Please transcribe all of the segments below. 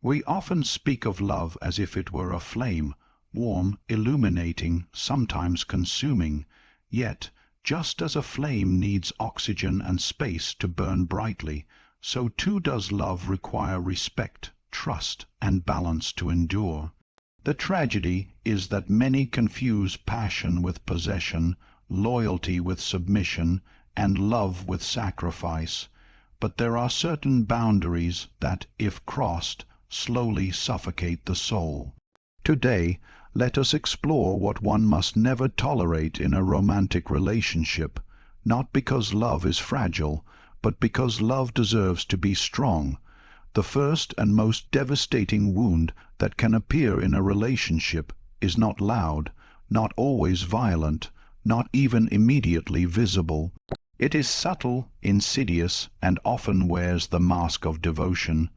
We often speak of love as if it were a flame, warm, illuminating, sometimes consuming. Yet, just as a flame needs oxygen and space to burn brightly, so too does love require respect, trust, and balance to endure. The tragedy is that many confuse passion with possession, loyalty with submission, and love with sacrifice. But there are certain boundaries that, if crossed, slowly suffocate the soul. Today, let us explore what one must never tolerate in a romantic relationship, not because love is fragile, but because love deserves to be strong. The first and most devastating wound that can appear in a relationship is not loud, not always violent, not even immediately visible. It is subtle, insidious, and often wears the mask of devotion.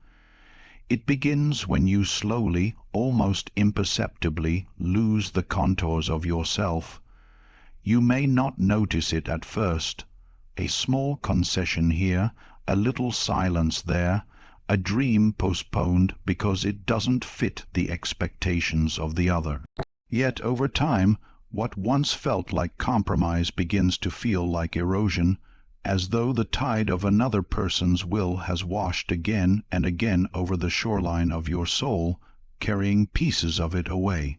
It begins when you slowly, almost imperceptibly, lose the contours of yourself. You may not notice it at first. A small concession here, a little silence there, a dream postponed because it doesn't fit the expectations of the other. Yet over time, what once felt like compromise begins to feel like erosion, as though the tide of another person's will has washed again and again over the shoreline of your soul, carrying pieces of it away.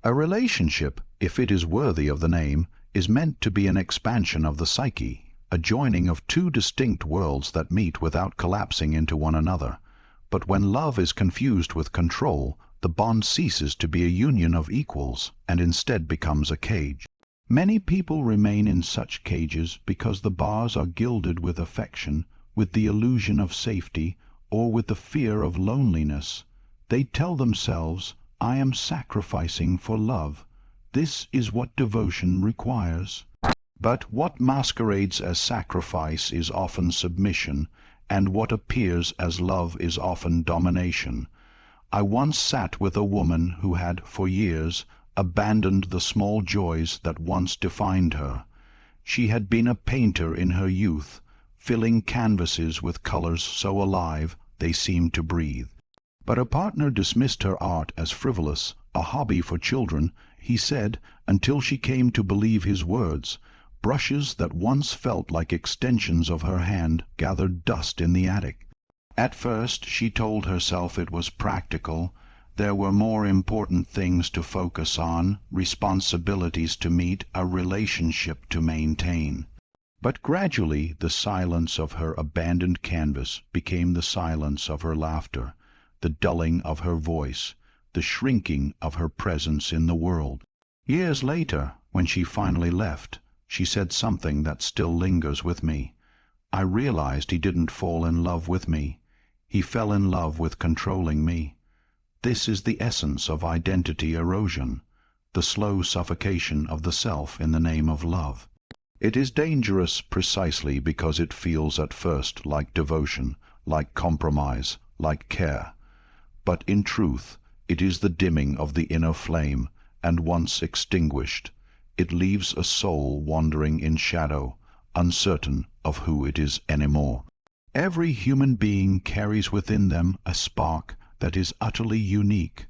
A relationship, if it is worthy of the name, is meant to be an expansion of the psyche, a joining of two distinct worlds that meet without collapsing into one another. But when love is confused with control, the bond ceases to be a union of equals and instead becomes a cage. Many people remain in such cages because the bars are gilded with affection, with the illusion of safety, or with the fear of loneliness. They tell themselves, "I am sacrificing for love. This is what devotion requires." But what masquerades as sacrifice is often submission, and what appears as love is often domination. I once sat with a woman who had, for years, abandoned the small joys that once defined her. She had been a painter in her youth, filling canvases with colors so alive they seemed to breathe. But her partner dismissed her art as frivolous, a hobby for children. He said, until she came to believe his words, brushes that once felt like extensions of her hand gathered dust in the attic. At first she told herself it was practical. There were more important things to focus on, responsibilities to meet, a relationship to maintain. But gradually the silence of her abandoned canvas became the silence of her laughter, the dulling of her voice, the shrinking of her presence in the world. Years later, when she finally left, she said something that still lingers with me. I realized he didn't fall in love with me. He fell in love with controlling me. This is the essence of identity erosion, the slow suffocation of the self in the name of love. It is dangerous precisely because it feels at first like devotion, like compromise, like care. But in truth, it is the dimming of the inner flame, and once extinguished, it leaves a soul wandering in shadow, uncertain of who it is anymore. Every human being carries within them a spark that is utterly unique,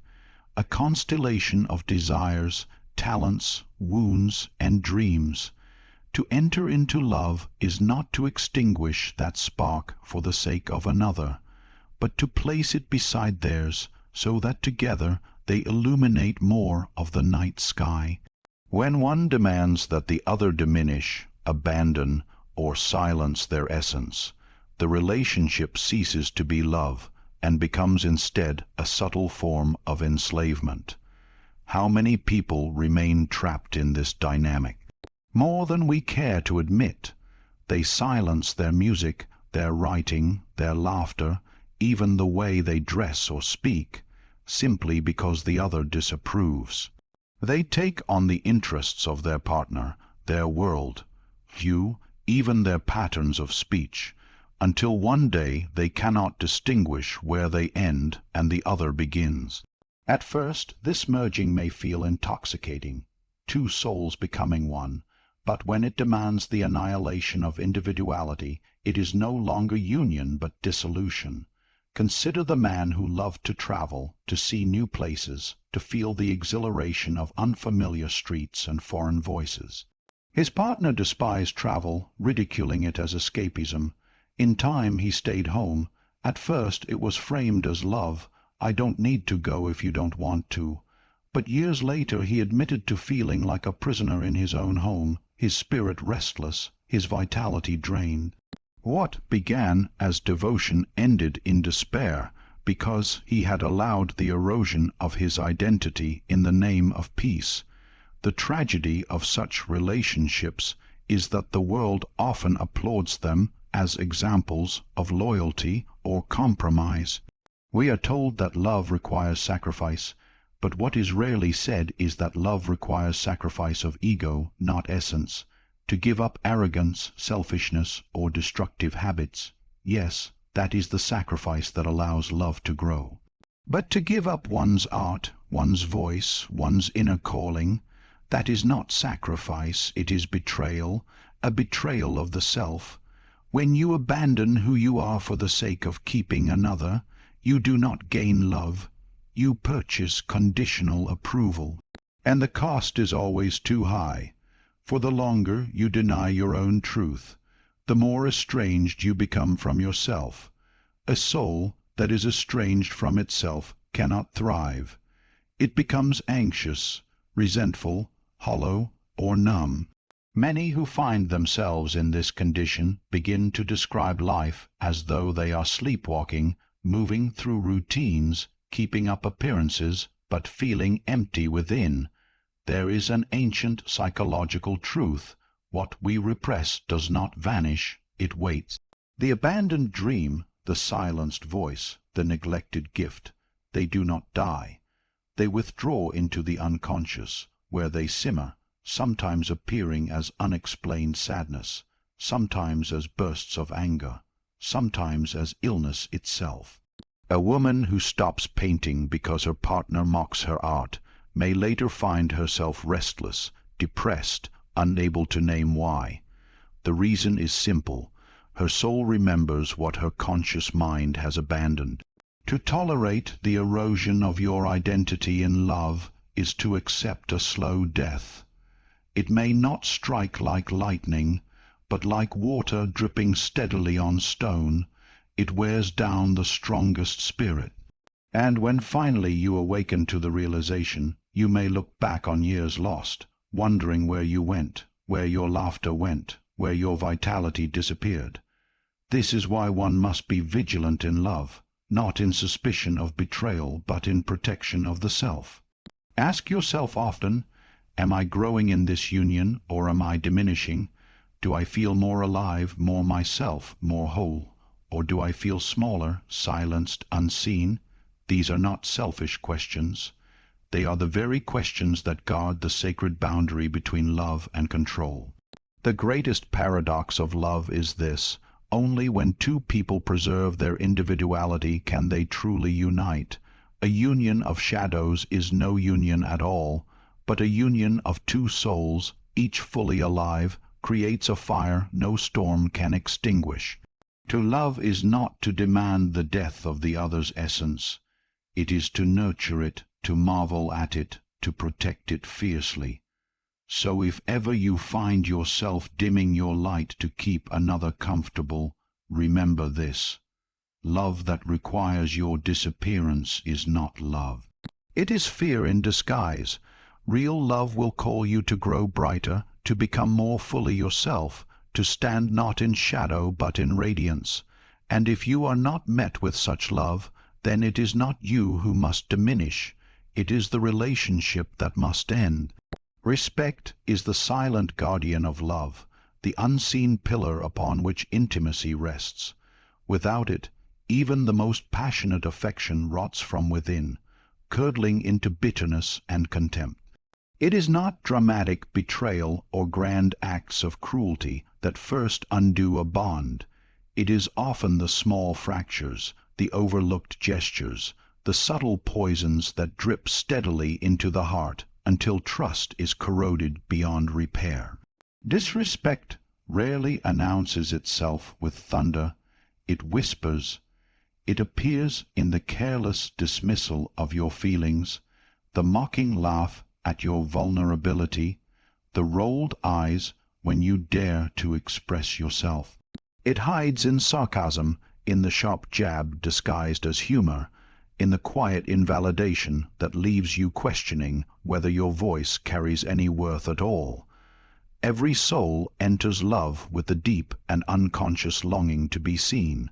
a constellation of desires, talents, wounds, and dreams. To enter into love is not to extinguish that spark for the sake of another, but to place it beside theirs so that together they illuminate more of the night sky. When one demands that the other diminish, abandon, or silence their essence, the relationship ceases to be love and becomes instead a subtle form of enslavement. How many people remain trapped in this dynamic? More than we care to admit. They silence their music, their writing, their laughter, even the way they dress or speak, simply because the other disapproves. They take on the interests of their partner, their world view, even their patterns of speech, until one day they cannot distinguish where they end and the other begins. At first, this merging may feel intoxicating, two souls becoming one, but when it demands the annihilation of individuality, it is no longer union but dissolution. Consider the man who loved to travel, to see new places, to feel the exhilaration of unfamiliar streets and foreign voices. His partner despised travel, ridiculing it as escapism. In time he stayed home. At first it was framed as love. I don't need to go if you don't want to. But years later he admitted to feeling like a prisoner in his own home, his spirit restless, his vitality drained. What began as devotion ended in despair, because he had allowed the erosion of his identity in the name of peace. The tragedy of such relationships is that the world often applauds them as examples of loyalty or compromise. We are told that love requires sacrifice, but what is rarely said is that love requires sacrifice of ego, not essence. To give up arrogance, selfishness, or destructive habits. Yes, that is the sacrifice that allows love to grow. But to give up one's art, one's voice, one's inner calling, that is not sacrifice, it is betrayal, a betrayal of the self. When you abandon who you are for the sake of keeping another, you do not gain love, you purchase conditional approval. And the cost is always too high. For the longer you deny your own truth, the more estranged you become from yourself. A soul that is estranged from itself cannot thrive. It becomes anxious, resentful, hollow, or numb. Many who find themselves in this condition begin to describe life as though they are sleepwalking, moving through routines, keeping up appearances, but feeling empty within. There is an ancient psychological truth. What we repress does not vanish, it waits. The abandoned dream, the silenced voice, the neglected gift, they do not die. They withdraw into the unconscious, where they simmer, sometimes appearing as unexplained sadness, sometimes as bursts of anger, sometimes as illness itself. A woman who stops painting because her partner mocks her art may later find herself restless, depressed, unable to name why. The reason is simple. Her soul remembers what her conscious mind has abandoned. To tolerate the erosion of your identity in love is to accept a slow death. It may not strike like lightning, but like water dripping steadily on stone, it wears down the strongest spirit. And when finally you awaken to the realization, you may look back on years lost, wondering where you went, where your laughter went, where your vitality disappeared. This is why one must be vigilant in love, not in suspicion of betrayal, but in protection of the self. Ask yourself often, am I growing in this union, or am I diminishing? Do I feel more alive, more myself, more whole? Or do I feel smaller, silenced, unseen? These are not selfish questions. They are the very questions that guard the sacred boundary between love and control. The greatest paradox of love is this: only when two people preserve their individuality can they truly unite. A union of shadows is no union at all, but a union of two souls, each fully alive, creates a fire no storm can extinguish. To love is not to demand the death of the other's essence. It is to nurture it, to marvel at it, to protect it fiercely. So if ever you find yourself dimming your light to keep another comfortable, remember this: love that requires your disappearance is not love. It is fear in disguise. Real love will call you to grow brighter, to become more fully yourself, to stand not in shadow but in radiance. And if you are not met with such love, then it is not you who must diminish. It is the relationship that must end. Respect is the silent guardian of love, the unseen pillar upon which intimacy rests. Without it, even the most passionate affection rots from within, curdling into bitterness and contempt. It is not dramatic betrayal or grand acts of cruelty that first undo a bond. It is often the small fractures, the overlooked gestures, the subtle poisons that drip steadily into the heart until trust is corroded beyond repair. Disrespect rarely announces itself with thunder. It whispers. It appears in the careless dismissal of your feelings, the mocking laugh at your vulnerability, the rolled eyes when you dare to express yourself. It hides in sarcasm, in the sharp jab disguised as humor, in the quiet invalidation that leaves you questioning whether your voice carries any worth at all. Every soul enters love with the deep and unconscious longing to be seen,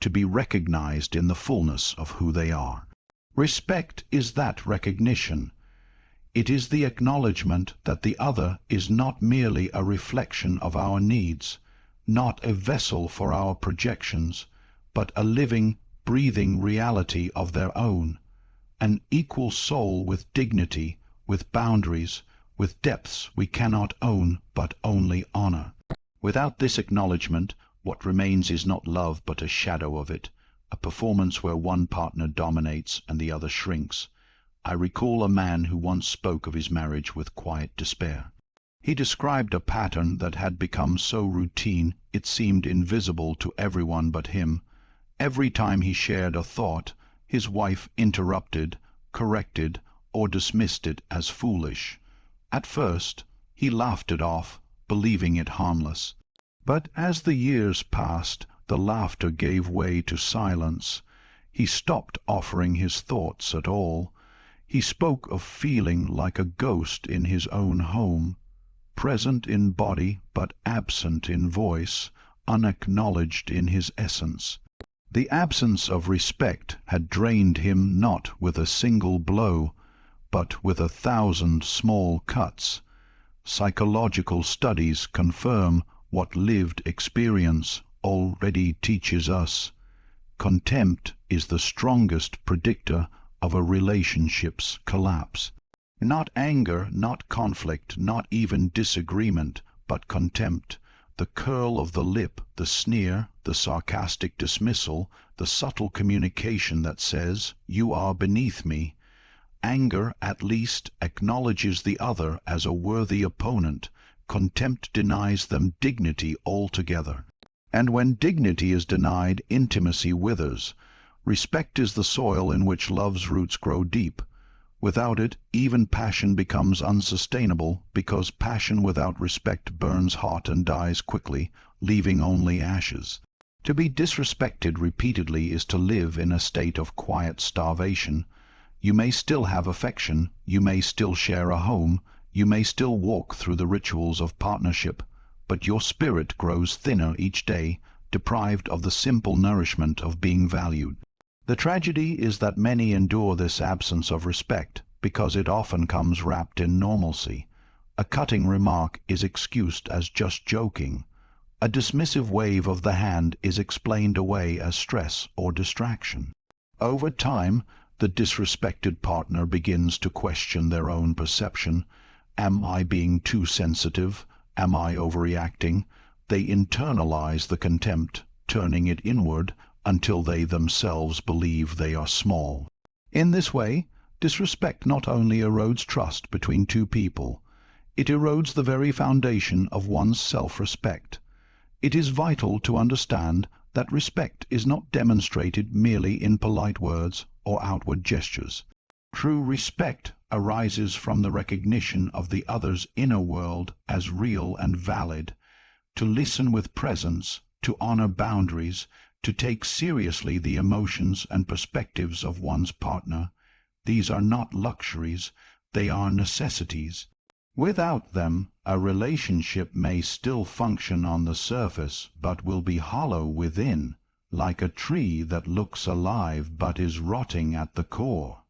to be recognized in the fullness of who they are. Respect is that recognition. It is the acknowledgement that the other is not merely a reflection of our needs, not a vessel for our projections, but a living, breathing reality of their own, an equal soul with dignity, with boundaries, with depths we cannot own but only honor. Without this acknowledgement, what remains is not love but a shadow of it, a performance where one partner dominates and the other shrinks. I recall a man who once spoke of his marriage with quiet despair. He described a pattern that had become so routine it seemed invisible to everyone but him. Every time he shared a thought, his wife interrupted, corrected, or dismissed it as foolish. At first, he laughed it off, believing it harmless. But as the years passed, the laughter gave way to silence. He stopped offering his thoughts at all. He spoke of feeling like a ghost in his own home, present in body but absent in voice, unacknowledged in his essence. The absence of respect had drained him not with a single blow, but with 1,000 small cuts. Psychological studies confirm what lived experience already teaches us. Contempt is the strongest predictor of a relationship's collapse. Not anger, not conflict, not even disagreement, but contempt, the curl of the lip, the sneer, the sarcastic dismissal, the subtle communication that says, "You are beneath me." Anger, at least, acknowledges the other as a worthy opponent. Contempt denies them dignity altogether. And when dignity is denied, intimacy withers. Respect is the soil in which love's roots grow deep. Without it, even passion becomes unsustainable, because passion without respect burns hot and dies quickly, leaving only ashes. To be disrespected repeatedly is to live in a state of quiet starvation. You may still have affection, you may still share a home, you may still walk through the rituals of partnership, but your spirit grows thinner each day, deprived of the simple nourishment of being valued. The tragedy is that many endure this absence of respect because it often comes wrapped in normalcy. A cutting remark is excused as just joking. A dismissive wave of the hand is explained away as stress or distraction. Over time, the disrespected partner begins to question their own perception. Am I being too sensitive? Am I overreacting? They internalize the contempt, turning it inward until they themselves believe they are small. In this way, disrespect not only erodes trust between two people, it erodes the very foundation of one's self-respect. It is vital to understand that respect is not demonstrated merely in polite words or outward gestures. True respect arises from the recognition of the other's inner world as real and valid, to listen with presence, to honor boundaries, to take seriously the emotions and perspectives of one's partner. These are not luxuries, they are necessities. Without them, a relationship may still function on the surface, but will be hollow within, like a tree that looks alive but is rotting at the core.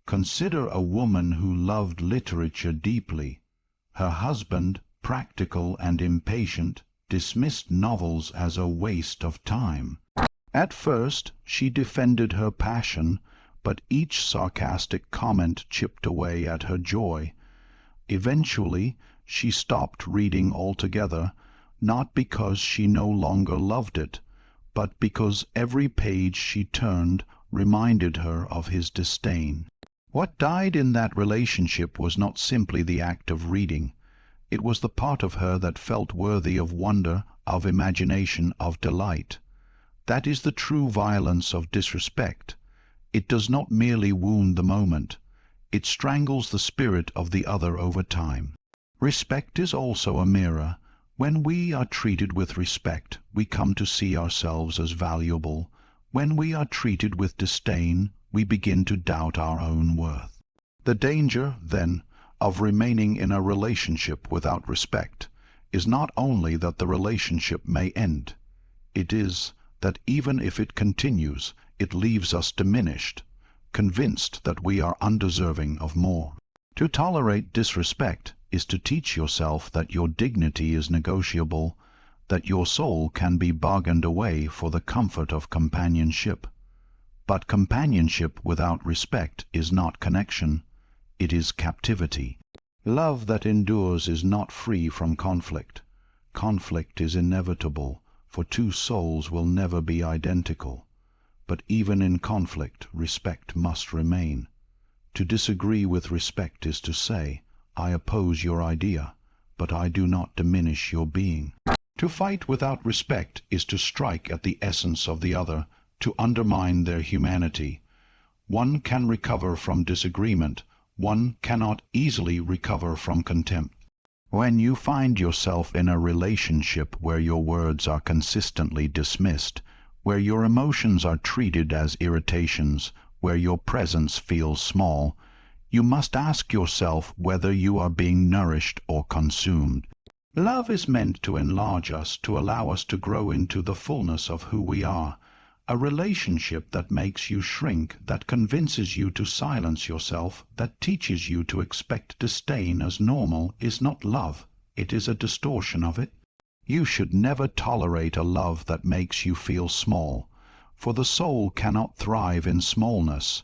Consider a woman who loved literature deeply. Her husband, practical and impatient, dismissed novels as a waste of time. At first, she defended her passion, but each sarcastic comment chipped away at her joy. Eventually, she stopped reading altogether, not because she no longer loved it, but because every page she turned reminded her of his disdain. What died in that relationship was not simply the act of reading. It was the part of her that felt worthy of wonder, of imagination, of delight. That is the true violence of disrespect. It does not merely wound the moment, it strangles the spirit of the other over time. Respect is also a mirror. When we are treated with respect, we come to see ourselves as valuable. When we are treated with disdain, we begin to doubt our own worth. The danger, then, of remaining in a relationship without respect is not only that the relationship may end, it is that even if it continues, it leaves us diminished, convinced that we are undeserving of more. To tolerate disrespect is to teach yourself that your dignity is negotiable, that your soul can be bargained away for the comfort of companionship. But companionship without respect is not connection, it is captivity. Love that endures is not free from conflict. Conflict is inevitable, for two souls will never be identical. But even in conflict, respect must remain. To disagree with respect is to say, I oppose your idea, but I do not diminish your being. To fight without respect is to strike at the essence of the other, to undermine their humanity. One can recover from disagreement, one cannot easily recover from contempt. When you find yourself in a relationship where your words are consistently dismissed, where your emotions are treated as irritations, where your presence feels small, you must ask yourself whether you are being nourished or consumed. Love is meant to enlarge us, to allow us to grow into the fullness of who we are. A relationship that makes you shrink, that convinces you to silence yourself, that teaches you to expect disdain as normal, is not love. It is a distortion of it. You should never tolerate a love that makes you feel small, for the soul cannot thrive in smallness.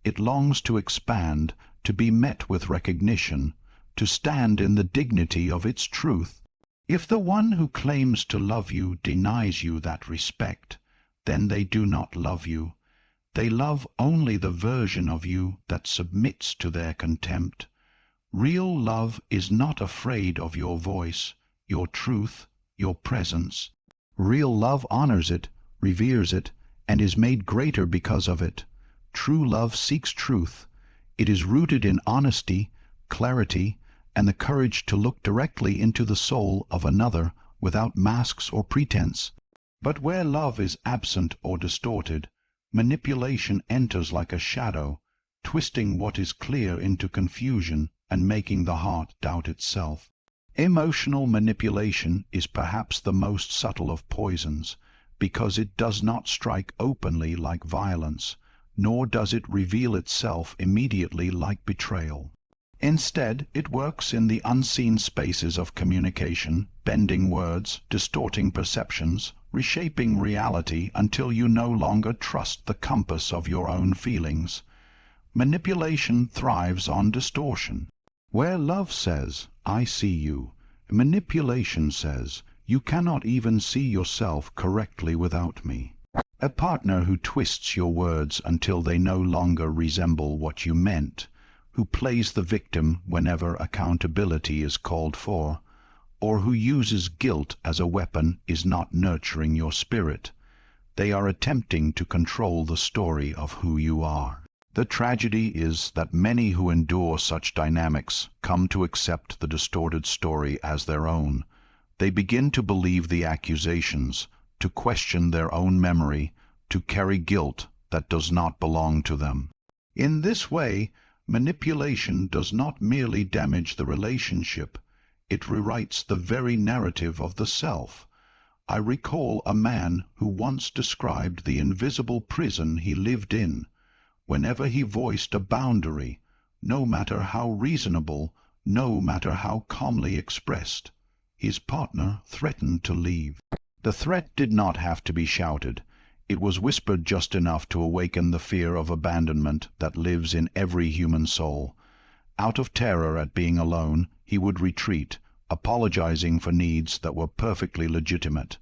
It longs to expand, to be met with recognition, to stand in the dignity of its truth. If the one who claims to love you denies you that respect, then they do not love you. They love only the version of you that submits to their contempt. Real love is not afraid of your voice, your truth, your presence. Real love honors it, reveres it, and is made greater because of it. True love seeks truth. It is rooted in honesty, clarity, and the courage to look directly into the soul of another without masks or pretense. But where love is absent or distorted, manipulation enters like a shadow, twisting what is clear into confusion and making the heart doubt itself. Emotional manipulation is perhaps the most subtle of poisons, because it does not strike openly like violence, nor does it reveal itself immediately like betrayal. Instead, it works in the unseen spaces of communication, bending words, distorting perceptions, reshaping reality until you no longer trust the compass of your own feelings. Manipulation thrives on distortion. Where love says, I see you, manipulation says, you cannot even see yourself correctly without me. A partner who twists your words until they no longer resemble what you meant, who plays the victim whenever accountability is called for, or who uses guilt as a weapon is not nurturing your spirit. They are attempting to control the story of who you are. The tragedy is that many who endure such dynamics come to accept the distorted story as their own. They begin to believe the accusations, to question their own memory, to carry guilt that does not belong to them. In this way, manipulation does not merely damage the relationship, it rewrites the very narrative of the self. I recall a man who once described the invisible prison he lived in. Whenever he voiced a boundary, no matter how reasonable, no matter how calmly expressed, his partner threatened to leave. The threat did not have to be shouted. It was whispered just enough to awaken the fear of abandonment that lives in every human soul. Out of terror at being alone, he would retreat, apologizing for needs that were perfectly legitimate,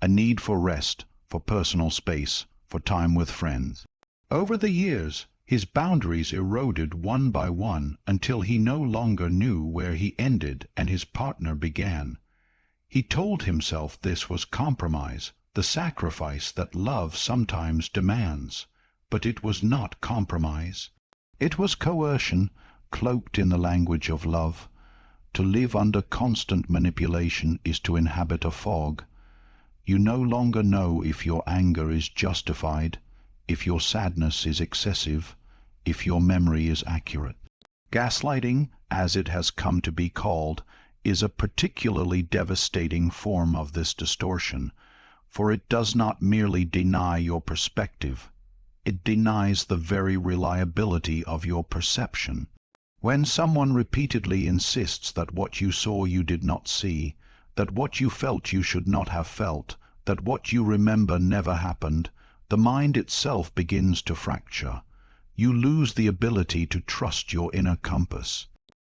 a need for rest, for personal space, for time with friends. Over the years, his boundaries eroded one by one until he no longer knew where he ended and his partner began. He told himself this was compromise, the sacrifice that love sometimes demands. But it was not compromise. It was coercion, cloaked in the language of love. To live under constant manipulation is to inhabit a fog. You no longer know if your anger is justified, if your sadness is excessive, if your memory is accurate. Gaslighting, as it has come to be called, is a particularly devastating form of this distortion, for it does not merely deny your perspective, it denies the very reliability of your perception. When someone repeatedly insists that what you saw you did not see, that what you felt you should not have felt, that what you remember never happened, the mind itself begins to fracture. You lose the ability to trust your inner compass.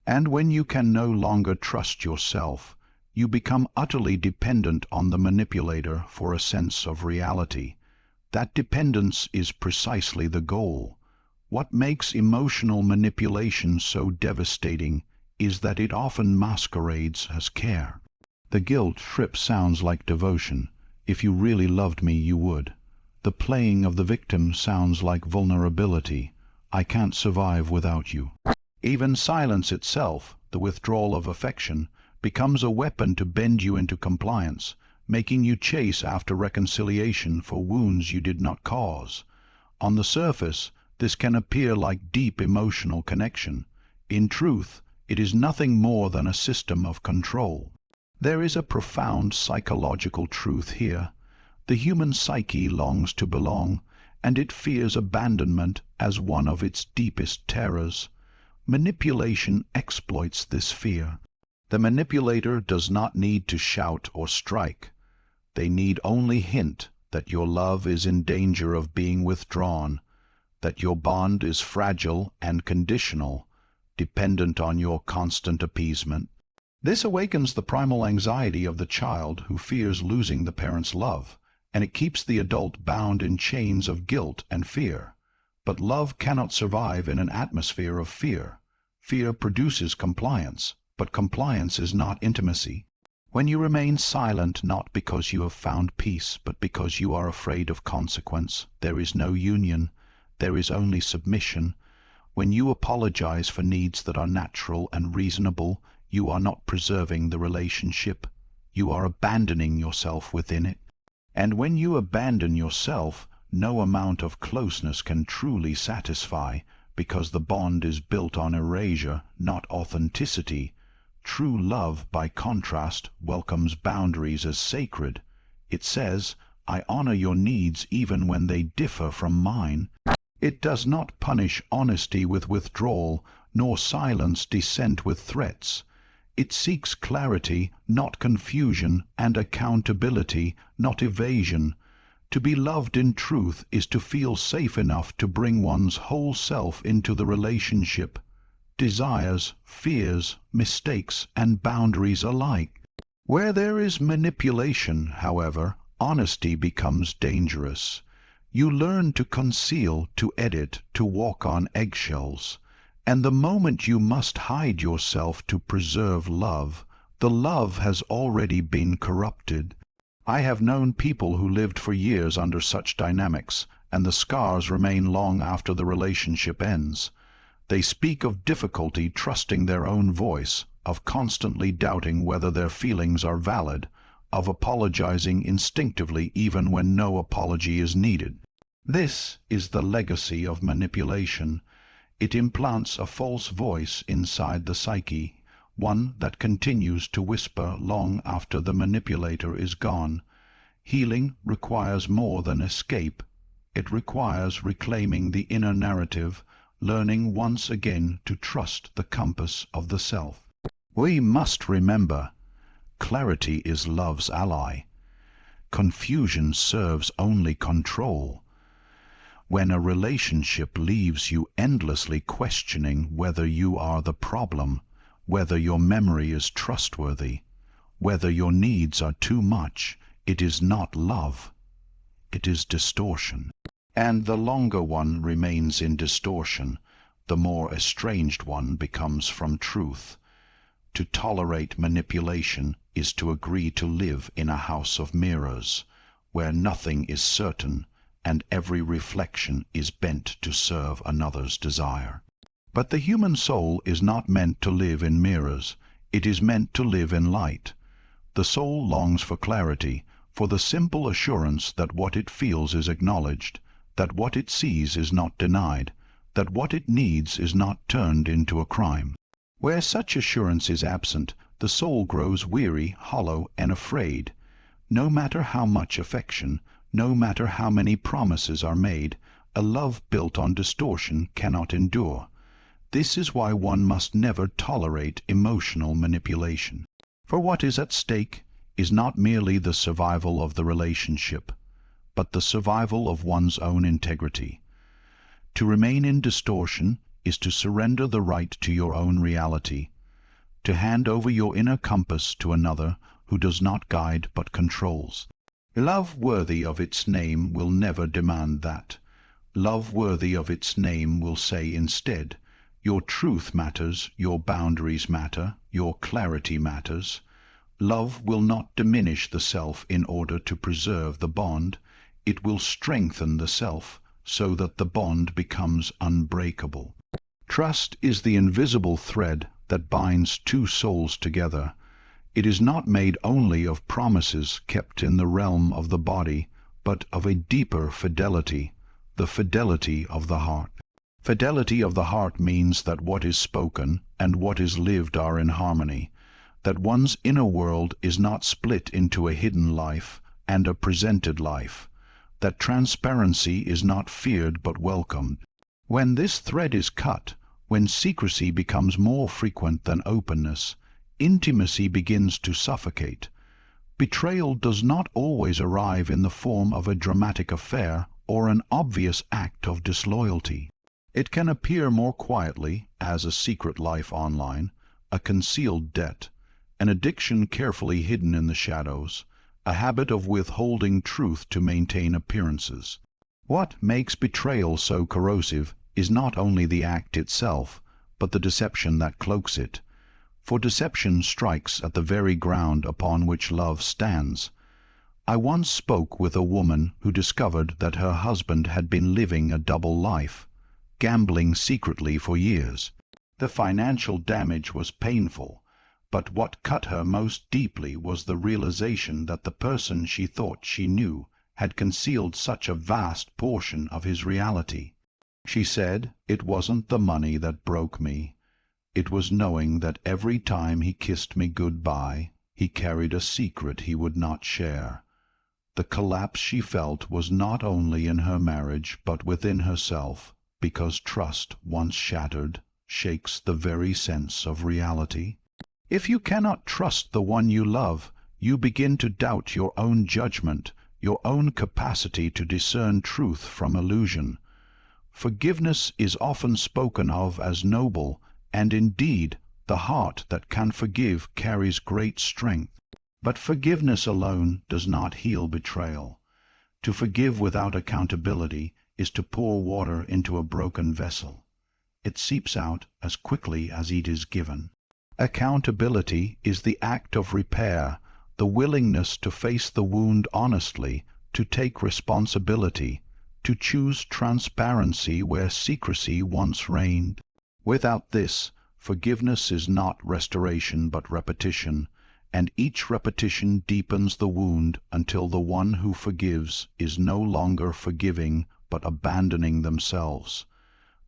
And when you can no longer trust yourself, you become utterly dependent on the manipulator for a sense of reality. That dependence is precisely the goal. What makes emotional manipulation so devastating is that it often masquerades as care. The guilt trip sounds like devotion. If you really loved me, you would. The playing of the victim sounds like vulnerability. I can't survive without you. Even silence itself, the withdrawal of affection, becomes a weapon to bend you into compliance, making you chase after reconciliation for wounds you did not cause. On the surface, this can appear like deep emotional connection. In truth, it is nothing more than a system of control. There is a profound psychological truth here. The human psyche longs to belong, and it fears abandonment as one of its deepest terrors. Manipulation exploits this fear. The manipulator does not need to shout or strike. They need only hint that your love is in danger of being withdrawn, that your bond is fragile and conditional, dependent on your constant appeasement. This awakens the primal anxiety of the child who fears losing the parent's love, and it keeps the adult bound in chains of guilt and fear. But love cannot survive in an atmosphere of fear. Fear produces compliance, but compliance is not intimacy. When you remain silent not because you have found peace, but because you are afraid of consequence, there is no union. There is only submission. When you apologize for needs that are natural and reasonable, you are not preserving the relationship. You are abandoning yourself within it. And when you abandon yourself, no amount of closeness can truly satisfy, because the bond is built on erasure, not authenticity. True love, by contrast, welcomes boundaries as sacred. It says, I honor your needs even when they differ from mine. It does not punish honesty with withdrawal, nor silence dissent with threats. It seeks clarity, not confusion, and accountability, not evasion. To be loved in truth is to feel safe enough to bring one's whole self into the relationship. Desires, fears, mistakes, and boundaries alike. Where there is manipulation, however, honesty becomes dangerous. You learn to conceal, to edit, to walk on eggshells. And the moment you must hide yourself to preserve love, the love has already been corrupted. I have known people who lived for years under such dynamics, and the scars remain long after the relationship ends. They speak of difficulty trusting their own voice, of constantly doubting whether their feelings are valid, of apologizing instinctively even when no apology is needed. This is the legacy of manipulation. It implants a false voice inside the psyche, one that continues to whisper long after the manipulator is gone. Healing requires more than escape. It requires reclaiming the inner narrative, learning once again to trust the compass of the self. We must remember, clarity is love's ally. Confusion serves only control. When a relationship leaves you endlessly questioning whether you are the problem, whether your memory is trustworthy, whether your needs are too much, it is not love. It is distortion. And the longer one remains in distortion, the more estranged one becomes from truth. To tolerate manipulation is to agree to live in a house of mirrors, where nothing is certain, and every reflection is bent to serve another's desire. But the human soul is not meant to live in mirrors, it is meant to live in light. The soul longs for clarity, for the simple assurance that what it feels is acknowledged, that what it sees is not denied, that what it needs is not turned into a crime. Where such assurance is absent, the soul grows weary, hollow, and afraid. No matter how much affection, no matter how many promises are made, a love built on distortion cannot endure. This is why one must never tolerate emotional manipulation. For what is at stake is not merely the survival of the relationship, but the survival of one's own integrity. To remain in distortion is to surrender the right to your own reality, to hand over your inner compass to another who does not guide but controls. Love worthy of its name will never demand that. Love worthy of its name will say instead, your truth matters, your boundaries matter, your clarity matters. Love will not diminish the self in order to preserve the bond. It will strengthen the self so that the bond becomes unbreakable. Trust is the invisible thread that binds two souls together. It is not made only of promises kept in the realm of the body, but of a deeper fidelity, the fidelity of the heart. Fidelity of the heart means that what is spoken and what is lived are in harmony, that one's inner world is not split into a hidden life and a presented life, that transparency is not feared but welcomed. When this thread is cut, when secrecy becomes more frequent than openness, intimacy begins to suffocate. Betrayal does not always arrive in the form of a dramatic affair or an obvious act of disloyalty. It can appear more quietly as a secret life online, a concealed debt, an addiction carefully hidden in the shadows, a habit of withholding truth to maintain appearances. What makes betrayal so corrosive is not only the act itself, but the deception that cloaks it. For deception strikes at the very ground upon which love stands. I once spoke with a woman who discovered that her husband had been living a double life, gambling secretly for years. The financial damage was painful, but what cut her most deeply was the realization that the person she thought she knew had concealed such a vast portion of his reality. She said, "It wasn't the money that broke me. It was knowing that every time he kissed me goodbye, he carried a secret he would not share." The collapse she felt was not only in her marriage but within herself, because trust, once shattered, shakes the very sense of reality. If you cannot trust the one you love, you begin to doubt your own judgment, your own capacity to discern truth from illusion. Forgiveness is often spoken of as noble, and indeed, the heart that can forgive carries great strength. But forgiveness alone does not heal betrayal. To forgive without accountability is to pour water into a broken vessel. It seeps out as quickly as it is given. Accountability is the act of repair, the willingness to face the wound honestly, to take responsibility, to choose transparency where secrecy once reigned. Without this, forgiveness is not restoration but repetition, and each repetition deepens the wound until the one who forgives is no longer forgiving but abandoning themselves.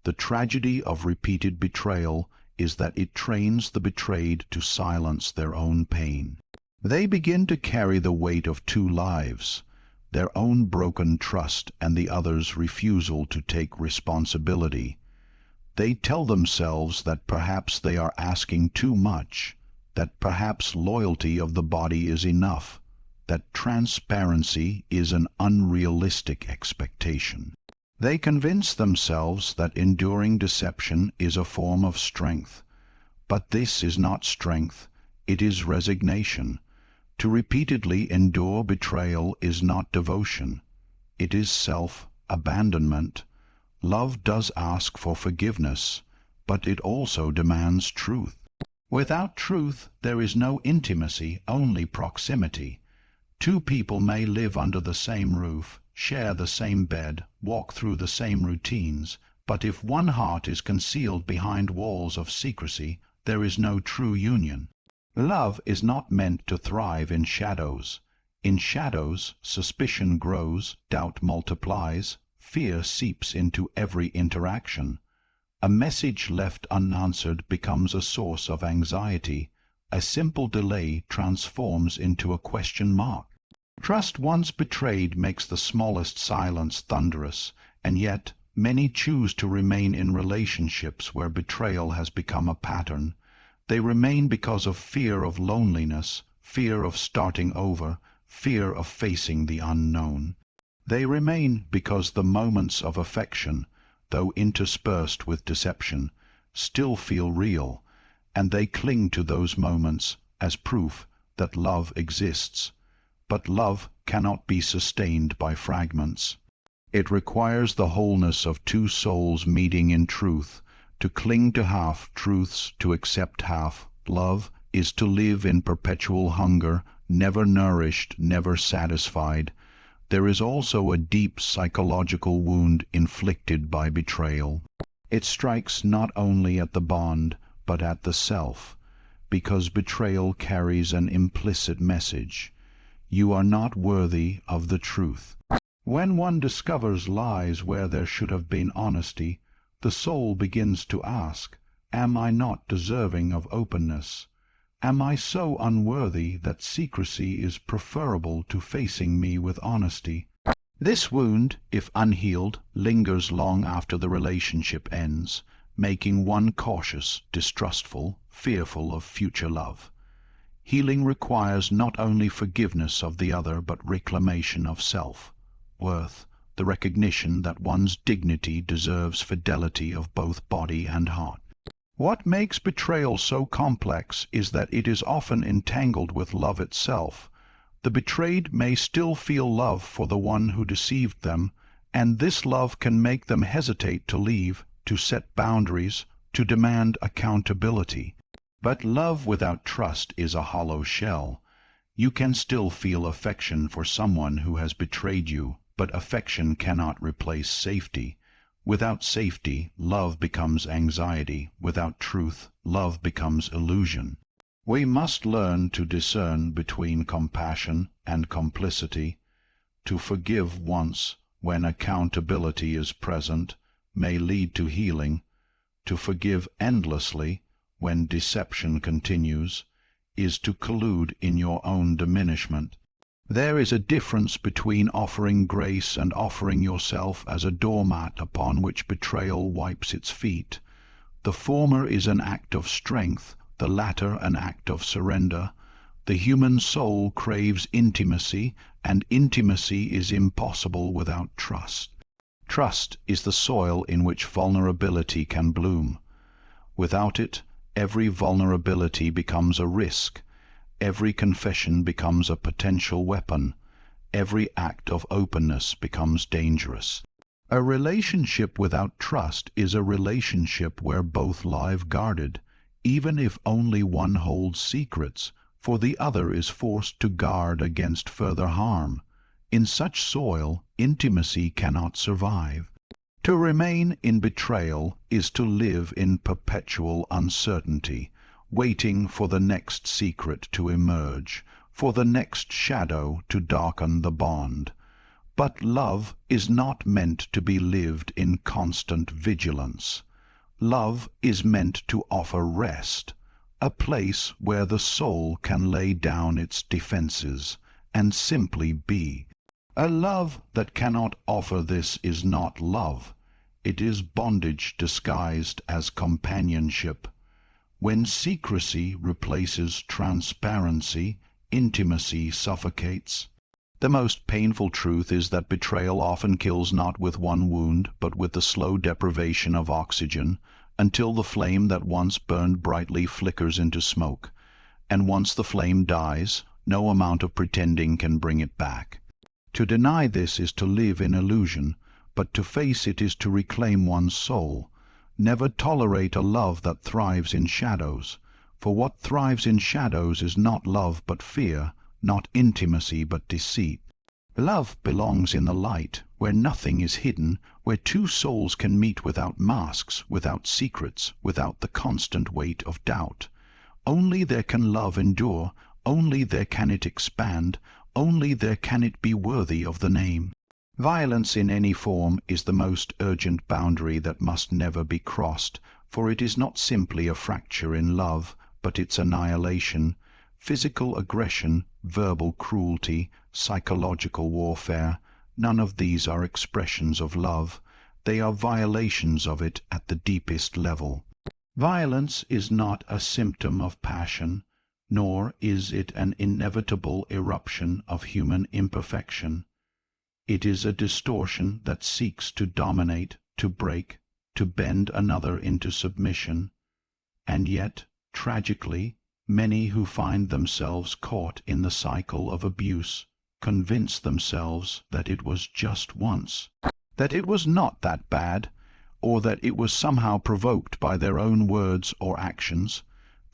The tragedy of repeated betrayal is that it trains the betrayed to silence their own pain. They begin to carry the weight of two lives, their own broken trust and the other's refusal to take responsibility. They tell themselves that perhaps they are asking too much, that perhaps loyalty of the body is enough, that transparency is an unrealistic expectation. They convince themselves that enduring deception is a form of strength. But this is not strength, it is resignation. To repeatedly endure betrayal is not devotion, it is self-abandonment. Love does ask for forgiveness, but it also demands truth. Without truth there is no intimacy, only proximity. Two people may live under the same roof, share the same bed, walk through the same routines, but if one heart is concealed behind walls of secrecy, there is no true union. Love is not meant to thrive in shadows. In shadows, suspicion grows, doubt multiplies, fear seeps into every interaction. A message left unanswered becomes a source of anxiety. A simple delay transforms into a question mark. Trust once betrayed makes the smallest silence thunderous, and yet many choose to remain in relationships where betrayal has become a pattern. They remain because of fear of loneliness, fear of starting over, fear of facing the unknown. They remain because the moments of affection, though interspersed with deception, still feel real, and they cling to those moments as proof that love exists. But love cannot be sustained by fragments. It requires the wholeness of two souls meeting in truth. To cling to half-truths, to accept half love, is to live in perpetual hunger, never nourished, never satisfied. There is also a deep psychological wound inflicted by betrayal. It strikes not only at the bond, but at the self, because betrayal carries an implicit message. You are not worthy of the truth. When one discovers lies where there should have been honesty, the soul begins to ask, am I not deserving of openness? Am I so unworthy that secrecy is preferable to facing me with honesty? This wound, if unhealed, lingers long after the relationship ends, making one cautious, distrustful, fearful of future love. Healing requires not only forgiveness of the other but reclamation of self, worth, the recognition that one's dignity deserves fidelity of both body and heart. What makes betrayal so complex is that it is often entangled with love itself. The betrayed may still feel love for the one who deceived them, and this love can make them hesitate to leave, to set boundaries, to demand accountability. But love without trust is a hollow shell. You can still feel affection for someone who has betrayed you, but affection cannot replace safety. Without safety, love becomes anxiety. Without truth, love becomes illusion. We must learn to discern between compassion and complicity. To forgive once, when accountability is present, may lead to healing. To forgive endlessly, when deception continues, is to collude in your own diminishment. There is a difference between offering grace and offering yourself as a doormat upon which betrayal wipes its feet. The former is an act of strength, the latter an act of surrender. The human soul craves intimacy, and intimacy is impossible without trust. Trust is the soil in which vulnerability can bloom. Without it, every vulnerability becomes a risk. Every confession becomes a potential weapon. Every act of openness becomes dangerous. A relationship without trust is a relationship where both lie guarded, even if only one holds secrets, for the other is forced to guard against further harm. In such soil, intimacy cannot survive. To remain in betrayal is to live in perpetual uncertainty, waiting for the next secret to emerge, for the next shadow to darken the bond. But love is not meant to be lived in constant vigilance. Love is meant to offer rest, a place where the soul can lay down its defenses and simply be. A love that cannot offer this is not love. It is bondage disguised as companionship. When secrecy replaces transparency, intimacy suffocates. The most painful truth is that betrayal often kills not with one wound, but with the slow deprivation of oxygen, until the flame that once burned brightly flickers into smoke. And once the flame dies, no amount of pretending can bring it back. To deny this is to live in illusion, but to face it is to reclaim one's soul. Never tolerate a love that thrives in shadows, for what thrives in shadows is not love but fear, not intimacy but deceit. Love belongs in the light, where nothing is hidden, where two souls can meet without masks, without secrets, without the constant weight of doubt. Only there can love endure, only there can it expand, only there can it be worthy of the name. Violence in any form is the most urgent boundary that must never be crossed, for it is not simply a fracture in love, but its annihilation. Physical aggression, verbal cruelty, psychological warfare, none of these are expressions of love. They are violations of it at the deepest level. Violence is not a symptom of passion, nor is it an inevitable eruption of human imperfection. It is a distortion that seeks to dominate, to break, to bend another into submission. And yet, tragically, many who find themselves caught in the cycle of abuse convince themselves that it was just once, that it was not that bad, or that it was somehow provoked by their own words or actions.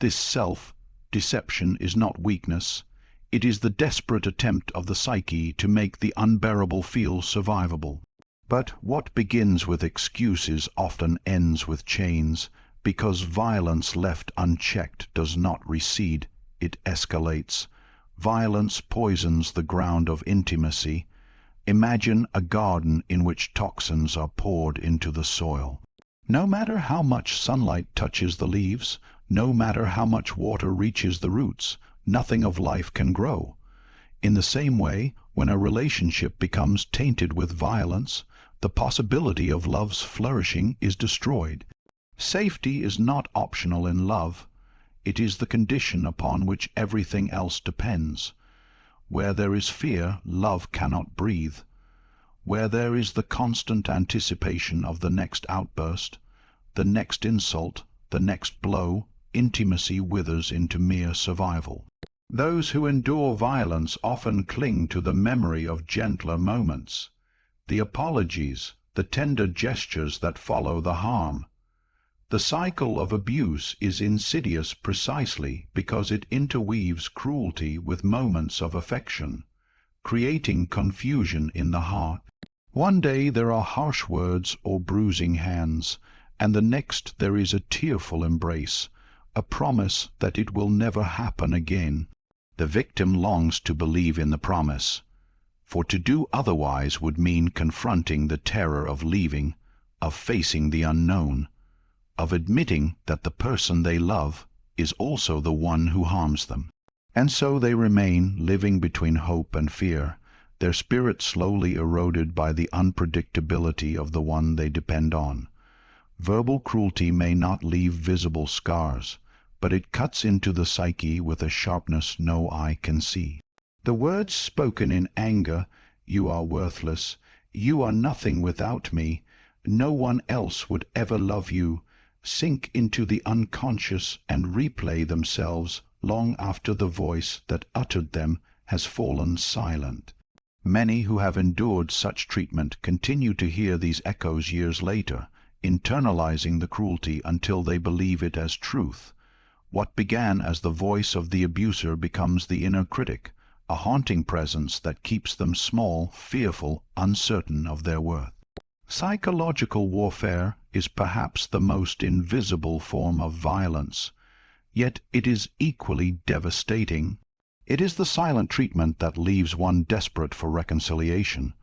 This self-deception is not weakness. It is the desperate attempt of the psyche to make the unbearable feel survivable. But what begins with excuses often ends with chains, because violence left unchecked does not recede, it escalates. Violence poisons the ground of intimacy. Imagine a garden in which toxins are poured into the soil. No matter how much sunlight touches the leaves, no matter how much water reaches the roots, nothing of life can grow. In the same way, when a relationship becomes tainted with violence, the possibility of love's flourishing is destroyed. Safety is not optional in love. It is the condition upon which everything else depends. Where there is fear, love cannot breathe. Where there is the constant anticipation of the next outburst, the next insult, the next blow, intimacy withers into mere survival. Those who endure violence often cling to the memory of gentler moments, the apologies, the tender gestures that follow the harm. The cycle of abuse is insidious precisely because it interweaves cruelty with moments of affection, creating confusion in the heart. One day there are harsh words or bruising hands, and the next there is a tearful embrace, a promise that it will never happen again. The victim longs to believe in the promise, for to do otherwise would mean confronting the terror of leaving, of facing the unknown, of admitting that the person they love is also the one who harms them. And so they remain living between hope and fear, their spirit slowly eroded by the unpredictability of the one they depend on. Verbal cruelty may not leave visible scars, but it cuts into the psyche with a sharpness no eye can see. The words spoken in anger, "You are worthless," "You are nothing without me," "No one else would ever love you," sink into the unconscious and replay themselves long after the voice that uttered them has fallen silent. Many who have endured such treatment continue to hear these echoes years later, internalizing the cruelty until they believe it as truth. What began as the voice of the abuser becomes the inner critic, a haunting presence that keeps them small, fearful, uncertain of their worth. Psychological warfare is perhaps the most invisible form of violence, yet it is equally devastating. It is the silent treatment that leaves one desperate for reconciliation,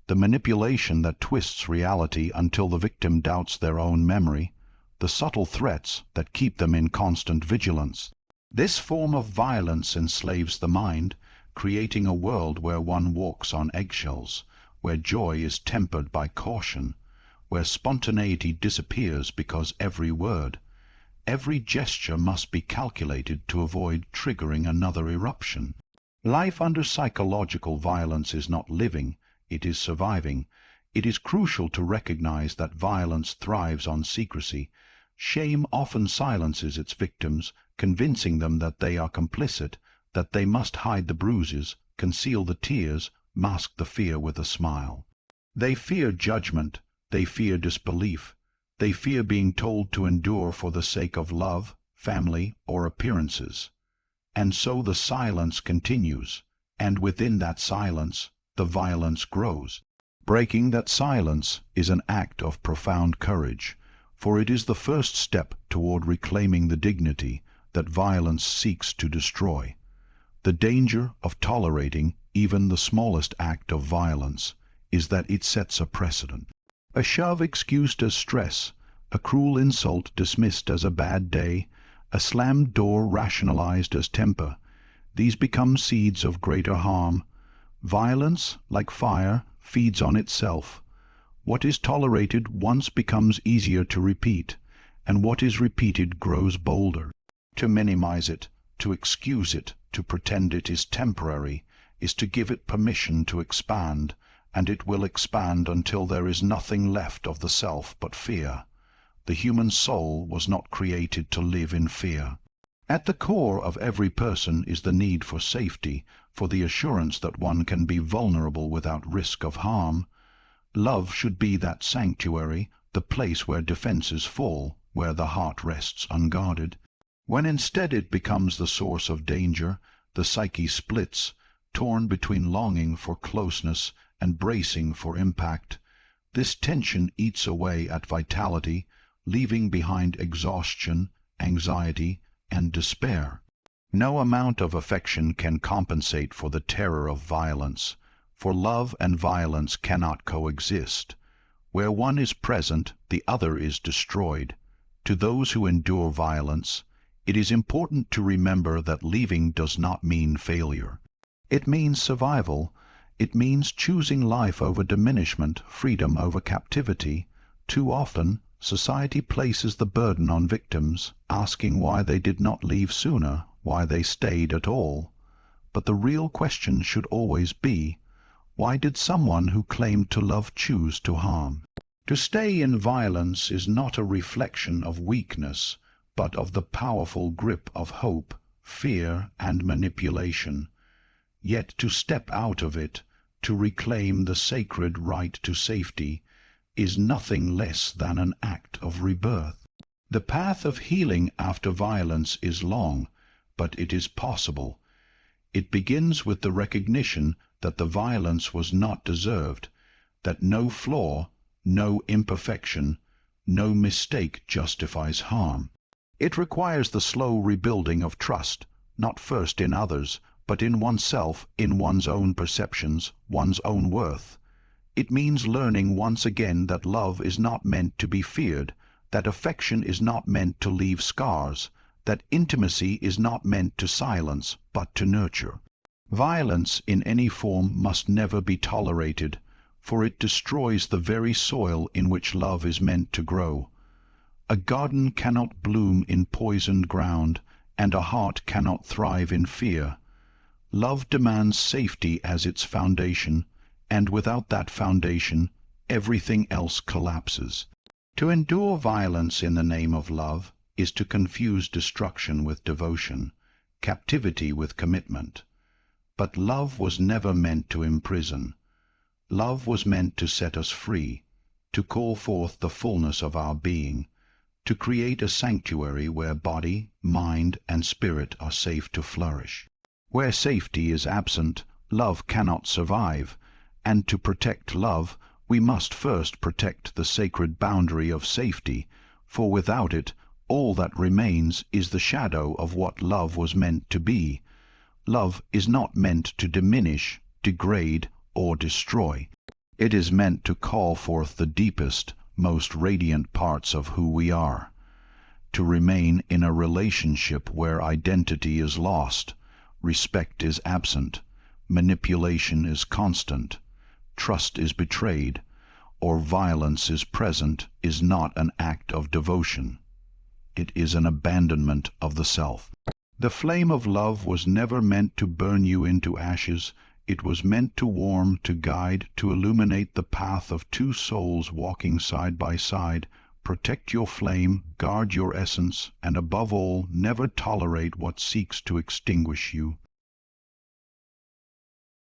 the manipulation that twists reality until the victim doubts their own memory, the subtle threats that keep them in constant vigilance. This form of violence enslaves the mind, creating a world where one walks on eggshells, where joy is tempered by caution, where spontaneity disappears because every word, every gesture must be calculated to avoid triggering another eruption. Life under psychological violence is not living, it is surviving. It is crucial to recognize that violence thrives on secrecy. Shame often silences its victims, convincing them that they are complicit, that they must hide the bruises, conceal the tears, mask the fear with a smile. They fear judgment, they fear disbelief, they fear being told to endure for the sake of love, family, or appearances. And so the silence continues, and within that silence the violence grows. Breaking that silence is an act of profound courage, for it is the first step toward reclaiming the dignity that violence seeks to destroy. The danger of tolerating even the smallest act of violence is that it sets a precedent. A shove excused as stress, a cruel insult dismissed as a bad day, a slammed door rationalized as temper, these become seeds of greater harm. Violence, like fire, feeds on itself. What is tolerated once becomes easier to repeat, and what is repeated grows bolder. To minimize it, to excuse it, to pretend it is temporary, is to give it permission to expand, and it will expand until there is nothing left of the self but fear. The human soul was not created to live in fear. At the core of every person is the need for safety, for the assurance that one can be vulnerable without risk of harm. Love should be that sanctuary, the place where defenses fall, where the heart rests unguarded. When instead it becomes the source of danger, the psyche splits, torn between longing for closeness and bracing for impact. This tension eats away at vitality, leaving behind exhaustion, anxiety, and despair. No amount of affection can compensate for the terror of violence, for love and violence cannot coexist. Where one is present, the other is destroyed. To those who endure violence, it is important to remember that leaving does not mean failure. It means survival. It means choosing life over diminishment, freedom over captivity. Too often, society places the burden on victims, asking why they did not leave sooner, why they stayed at all. But the real question should always be, why did someone who claimed to love choose to harm? To stay in violence is not a reflection of weakness, but of the powerful grip of hope, fear, and manipulation. Yet to step out of it, to reclaim the sacred right to safety, is nothing less than an act of rebirth. The path of healing after violence is long, but it is possible. It begins with the recognition that the violence was not deserved, that no flaw, no imperfection, no mistake justifies harm. It requires the slow rebuilding of trust, not first in others, but in oneself, in one's own perceptions, one's own worth. It means learning once again that love is not meant to be feared, that affection is not meant to leave scars, that intimacy is not meant to silence, but to nurture. Violence in any form must never be tolerated, for it destroys the very soil in which love is meant to grow. A garden cannot bloom in poisoned ground, and a heart cannot thrive in fear. Love demands safety as its foundation, and without that foundation, everything else collapses. To endure violence in the name of love is to confuse destruction with devotion, captivity with commitment. But love was never meant to imprison. Love was meant to set us free, to call forth the fullness of our being, to create a sanctuary where body, mind, and spirit are safe to flourish. Where safety is absent, love cannot survive, and to protect love, we must first protect the sacred boundary of safety, for without it, all that remains is the shadow of what love was meant to be. Love is not meant to diminish, degrade, or destroy. It is meant to call forth the deepest, most radiant parts of who we are, to remain in a relationship where identity is lost, respect is absent, manipulation is constant, trust is betrayed, or violence is present is not an act of devotion. It is an abandonment of the self. The flame of love was never meant to burn you into ashes. It was meant to warm, to guide, to illuminate the path of two souls walking side by side. Protect your flame, guard your essence, and above all, never tolerate what seeks to extinguish you.